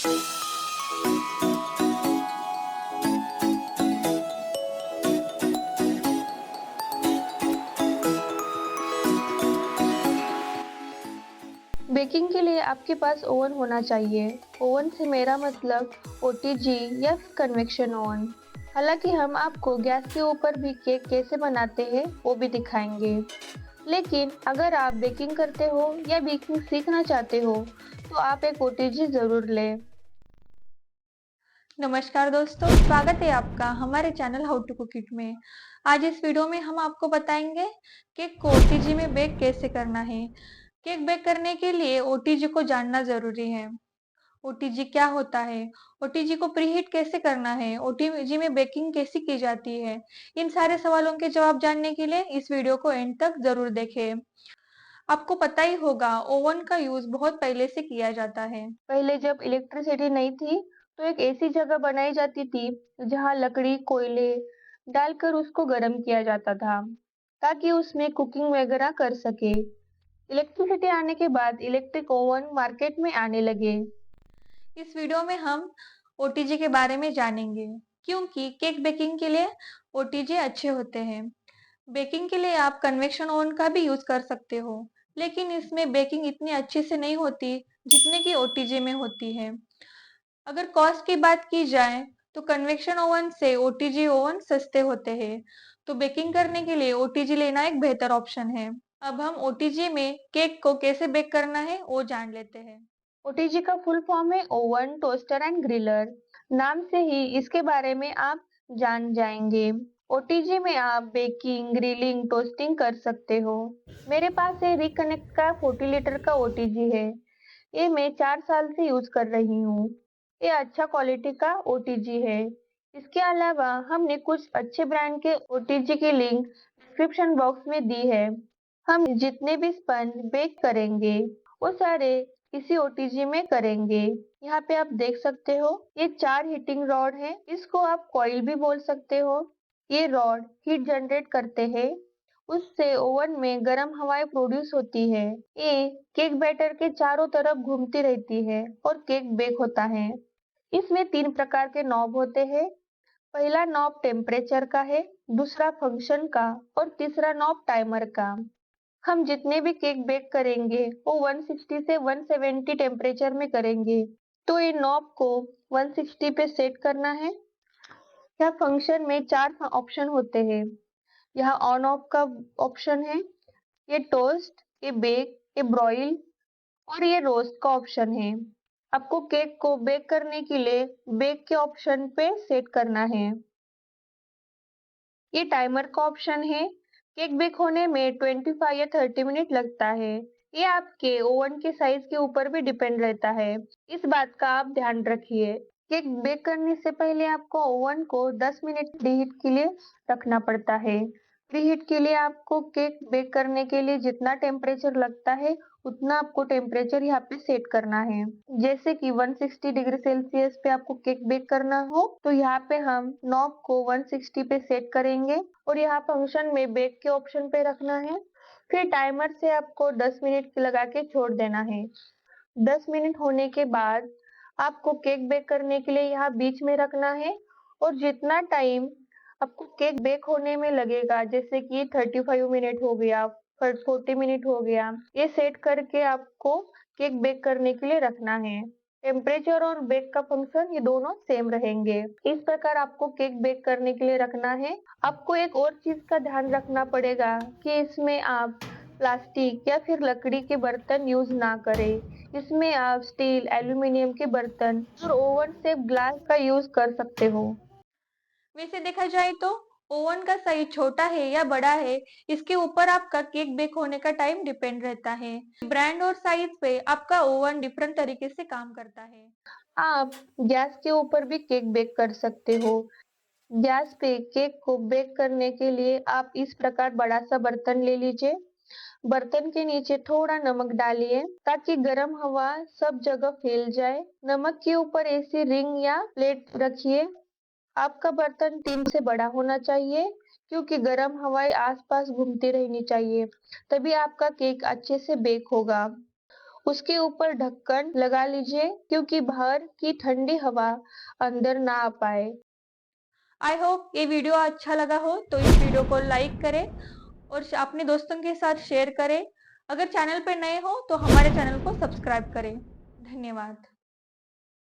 Baking के लिए आपके पास ओवन होना चाहिए। ओवन से मेरा मतलब ओटीजी या कन्वेक्शन ओवन। हालांकि हम आपको गैस के ऊपर भी केक कैसे बनाते हैं वो भी दिखाएंगे। लेकिन अगर आप बेकिंग करते हो या बेकिंग सीखना चाहते हो तो आप एक ओटीजी जरूर लें। नमस्कार दोस्तों, स्वागत है आपका हमारे channel how to cook it में। आज इस वीडियो में हम आपको बताएंगे केक को ओटीजी में बेक कैसे करना है। केक बेक करने के लिए ओटीजी को जानना जरूरी है। ओटीजी क्या होता है, ओटीजी को प्रीहीट कैसे करना है, ओटीजी में बेकिंग कैसी की जाती है, इन सारे सवालों के जवाब जानने के लिए इस वीडियो को एंड तक जरूर देखें। आपको पता ही होगा, ओवन का यूज बहुत पहले से किया जाता है। पहले जब इलेक्ट्रिसिटी नहीं थी तो एक ऐसी जगह बनाई जाती थी जहाँ लकड़ी कोयले डालकर उसको गर्म किया जाता था ताकि उसमें कुकिंग वगैरह कर सके। इलेक्ट्रिसिटी आने के बाद इलेक्ट्रिक ओवन मार्केट में आने लगे। इस वीडियो में हम ओटीजी के बारे में जानेंगे, क्योंकि केक बेकिंग के लिए ओटीजी अच्छे होते हैं। बेकिंग के लिए आप कन्वेक्शन ओवन का भी यूज कर सकते हो, लेकिन इसमें बेकिंग इतनी अच्छे से नहीं होती जितने की ओटीजी में होती है। अगर कॉस्ट की बात की जाए तो कन्वेक्शन ओवन से ओटीजी ओवन सस्ते होते हैं, तो बेकिंग करने के लिए ओटीजी लेना एक बेहतर ऑप्शन है। अब हम ओटीजी में केक को कैसे बेक करना है वो जान लेते हैं। ओटीजी का फुल फॉर्म है ओवन टोस्टर एंड ग्रिलर। नाम से ही इसके बारे में आप जान जाएंगे। ओटीजी में आप बेकिंग, ग्रिलिंग, टोस्टिंग कर सकते हो। मेरे पास है रिकनेक्ट का 40 लीटर का ओटीजी है। ये मैं 4 साल से यूज कर रही हूँ। ये अच्छा क्वालिटी का ओटीजी है। इसके अलावा हमने कुछ अच्छे ब्रांड के ओटीजी की लिंक डिस्क्रिप्शन बॉक्स में दी है। हम जितने भी स्पंज बेक करेंगे वो सारे इसी ओटीजी में करेंगे। यहाँ पे आप देख सकते हो ये 4 हीटिंग रॉड है। इसको आप कॉइल भी बोल सकते हो। ये रॉड हीट जनरेट करते हैं, उससे ओवन में गर्म हवाएं प्रोड्यूस होती है। ये केक बैटर के चारों तरफ घूमती रहती है और केक बेक होता है। इसमें 3 प्रकार के नॉब होते हैं। पहला नॉब टेम्परेचर का है, दूसरा फंक्शन का और तीसरा नॉब टाइमर का। हम जितने भी केक बेक करेंगे वो 160 से 170 टेम्परेचर में करेंगे, तो ये नॉब को 160 पे सेट करना है। यह फंक्शन में 4 ऑप्शन होते हैं। यहाँ ऑन ऑफ का ऑप्शन है, ये टोस्ट, ये बेक, ये ब्रॉइल और ये रोस्ट का ऑप्शन है। आपको केक को बेक करने के लिए बेक के ऑप्शन पे सेट करना है। ये टाइमर का ऑप्शन है। केक बेक होने में 25 या 30 मिनट लगता है। ये आपके ओवन के साइज के ऊपर भी डिपेंड रहता है। इस बात का आप ध्यान रखिए। केक बेक करने से पहले आपको ओवन को 10 मिनट प्रीहीट के लिए रखना पड़ता है। प्रीहीट के लिए आपको केक बेक करने के लिए जितना टेम्परेचर लगता है उतना आपको टेम्परेचर यहाँ पे सेट करना है। जैसे कि 160 डिग्री सेल्सियस पे आपको केक बेक करना हो तो यहाँ पे हम नॉब को 160 पे सेट करेंगे और यहाँ फंक्शन में बेक के ऑप्शन पे रखना है। फिर टाइमर से आपको 10 मिनट लगा के छोड़ देना है। 10 मिनट होने के बाद आपको केक बेक करने के लिए यहाँ बीच में रखना है और जितना टाइम आपको केक बेक होने में लगेगा, जैसे कि 35 मिनट हो गया, 40 मिनट हो गया, ये सेट करके आपको केक बेक करने के लिए रखना है। टेम्परेचर और बेक का फंक्शन ये दोनों सेम रहेंगे। इस प्रकार आपको केक बेक करने के लिए रखना है। आपको एक और चीज का ध्यान रखना पड़ेगा कि इसमें आप प्लास्टिक या फिर लकड़ी के बर्तन यूज ना करें। इसमें आप स्टील, एल्यूमिनियम के बर्तन और ओवन सेफ ग्लास का यूज कर सकते हो। वैसे देखा जाए तो ओवन का साइज छोटा है या बड़ा है, इसके ऊपर आपका केक बेक होने का टाइम डिपेंड रहता है। ब्रांड और साइज पे आपका ओवन डिफरेंट तरीके से काम करता है। आप गैस के ऊपर भी केक बेक कर सकते हो। गैस पे केक को बेक करने के लिए आप इस प्रकार बड़ा सा बर्तन ले लीजिए। बर्तन के नीचे थोड़ा नमक डालिए ताकि गर्म हवा सब जगह फैल जाए। नमक के ऊपर ऐसी रिंग या प्लेट रखिए। आपका बर्तन 3 से बड़ा होना चाहिए क्योंकि गर्म हवाएं आसपास घूमती रहनी चाहिए, तभी आपका केक अच्छे से बेक होगा। उसके ऊपर ढक्कन लगा लीजिए क्योंकि बाहर की ठंडी हवा अंदर ना आ पाए। आई होप ये वीडियो अच्छा लगा हो तो इस वीडियो को लाइक करें और अपने दोस्तों के साथ शेयर करें। अगर चैनल पर नए हो तो हमारे चैनल को सब्सक्राइब करें। धन्यवाद।